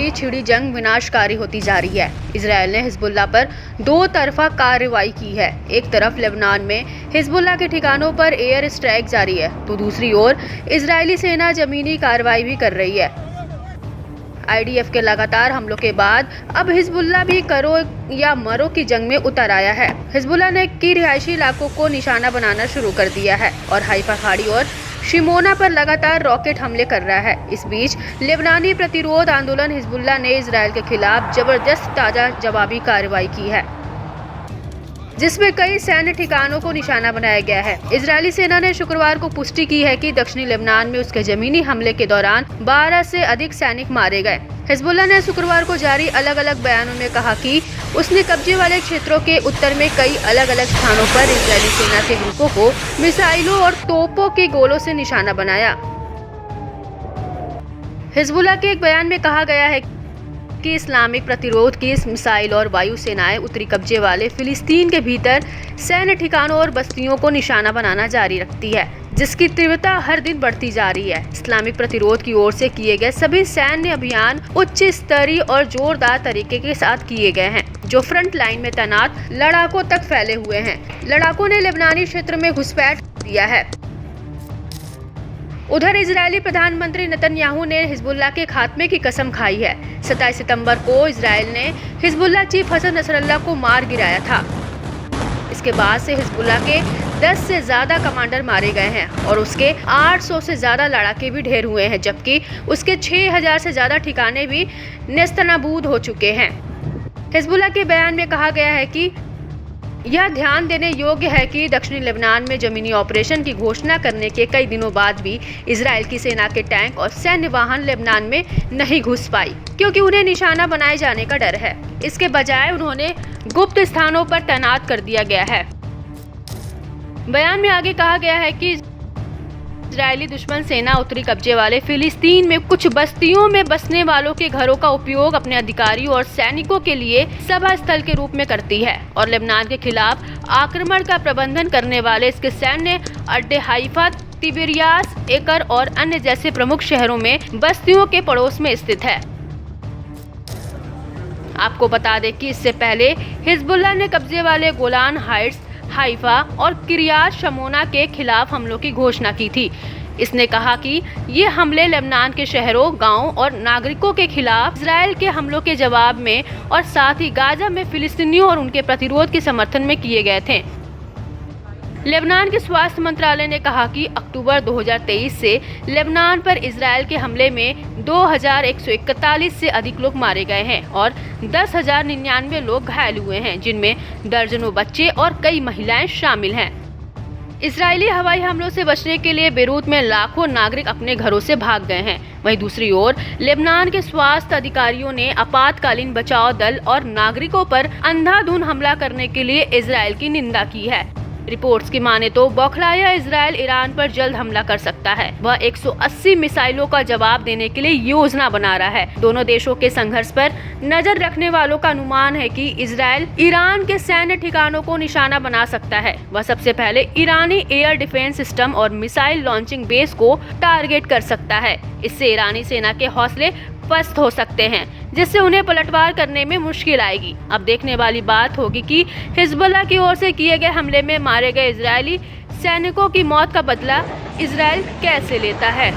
बीच छिड़ी जंग विनाशकारी होती जा रही है। इजराइल ने हिजबुल्लाह पर दो तरफा कार्रवाई की है। एक तरफ लेबनान में हिजबुल्लाह के ठिकानों पर एयर स्ट्राइक जारी है, तो दूसरी ओर इजरायली सेना जमीनी कार्रवाई भी कर रही है। IDF के लगातार हमलों के बाद अब हिजबुल्लाह भी करो या मरो की जंग में उतर आया है। हिजबुल्लाह ने की रिहायशी इलाकों को निशाना बनाना शुरू कर दिया है और हाइफा खाड़ी और शिमोना पर लगातार रॉकेट हमले कर रहा है। इस बीच लेबनानी प्रतिरोध आंदोलन हिजबुल्लाह ने इजराइल के खिलाफ जबरदस्त ताजा जवाबी कार्रवाई की है, जिसमें कई सैन्य ठिकानों को निशाना बनाया गया है। इजरायली सेना ने शुक्रवार को पुष्टि की है कि दक्षिणी लेबनान में उसके जमीनी हमले के दौरान 12 से अधिक सैनिक मारे गए। हिजबुल्लाह ने शुक्रवार को जारी अलग अलग बयानों में कहा कि उसने कब्जे वाले क्षेत्रों के उत्तर में कई अलग अलग स्थानों पर इजरायली सेना के ग्रुपों को मिसाइलों और तोपों के गोलों से निशाना बनाया। हिजबुल्लाह के एक बयान में कहा गया है कि इस्लामिक प्रतिरोध की इस मिसाइल और वायु सेनाएं उत्तरी कब्जे वाले फिलिस्तीन के भीतर सैन्य ठिकानों और बस्तियों को निशाना बनाना जारी रखती है, जिसकी तीव्रता हर दिन बढ़ती जा रही है। इस्लामिक प्रतिरोध की ओर से किए गए सभी सैन्य अभियान उच्च स्तरीय और जोरदार तरीके के साथ किए गए हैं, जो फ्रंट लाइन में तैनात लड़ाकों तक फैले हुए हैं। लड़ाकों ने लेबनानी क्षेत्र में घुसपैठ दिया है। उधर इजरायली प्रधानमंत्री नेतन्याहू ने हिजबुल्लाह के खात्मे की कसम खाई है। 27 सितंबर को इजरायल ने हिजबुल्लाह चीफ हसन नसरल्लाह को मार गिराया था। इसके बाद से हिजबुल्लाह के 10 से ज्यादा कमांडर मारे गए हैं और उसके 800 से ज्यादा लड़ाके भी ढेर हुए हैं, जबकि उसके 6000 से ज्यादा ठिकाने भी नेस्तनाबूद हो चुके हैं। हिजबुल्लाह के बयान में कहा गया है कि यह ध्यान देने योग्य है कि दक्षिणी लेबनान में जमीनी ऑपरेशन की घोषणा करने के कई दिनों बाद भी इजरायल की सेना के टैंक और सैन्य वाहन लेबनान में नहीं घुस पाई, क्योंकि उन्हें निशाना बनाए जाने का डर है। इसके बजाय उन्होंने गुप्त स्थानों पर तैनात कर दिया गया है। बयान में आगे कहा गया है कि इजरायली दुश्मन सेना उत्तरी कब्जे वाले फिलिस्तीन में कुछ बस्तियों में बसने वालों के घरों का उपयोग अपने अधिकारियों और सैनिकों के लिए सभा स्थल के रूप में करती है और लेबनान के खिलाफ आक्रमण का प्रबंधन करने वाले इसके सैन्य अड्डे हाइफा, तिबिरियास, एकर और अन्य जैसे प्रमुख शहरों में बस्तियों के पड़ोस में स्थित है। आपको बता दें कि इससे पहले हिजबुल्लाह ने कब्जे वाले गोलान हाइट्स, हाइफा और किरियात शमोना के खिलाफ हमलों की घोषणा की थी। इसने कहा कि ये हमले लेबनान के शहरों, गांवों और नागरिकों के खिलाफ इजरायल के हमलों के जवाब में और साथ ही गाजा में फिलिस्तीनियों और उनके प्रतिरोध के समर्थन में किए गए थे। लेबनान के स्वास्थ्य मंत्रालय ने कहा कि अक्टूबर 2023 से लेबनान पर इजरायल के हमले में 2141 से अधिक लोग मारे गए हैं और 10,099 लोग घायल हुए हैं, जिनमें दर्जनों बच्चे और कई महिलाएं शामिल हैं। इजरायली हवाई हमलों से बचने के लिए बेरूत में लाखों नागरिक अपने घरों से भाग गए हैं। वहीं दूसरी ओर लेबनान के स्वास्थ्य अधिकारियों ने आपातकालीन बचाव दल और नागरिकों पर अंधाधुंध हमला करने के लिए इजरायल की निंदा की है। रिपोर्ट्स की माने तो बौखलाया इजरायल ईरान पर जल्द हमला कर सकता है। वह 180 मिसाइलों का जवाब देने के लिए योजना बना रहा है। दोनों देशों के संघर्ष पर नजर रखने वालों का अनुमान है कि इजरायल ईरान के सैन्य ठिकानों को निशाना बना सकता है। वह सबसे पहले ईरानी एयर डिफेंस सिस्टम और मिसाइल लॉन्चिंग बेस को टारगेट कर सकता है। इससे ईरानी सेना के हौसले पस्त हो सकते हैं, जिससे उन्हें पलटवार करने में मुश्किल आएगी। अब देखने वाली बात होगी कि हिजबुल्लाह की ओर से किए गए हमले में मारे गए इजरायली सैनिकों की मौत का बदला इजरायल कैसे लेता है।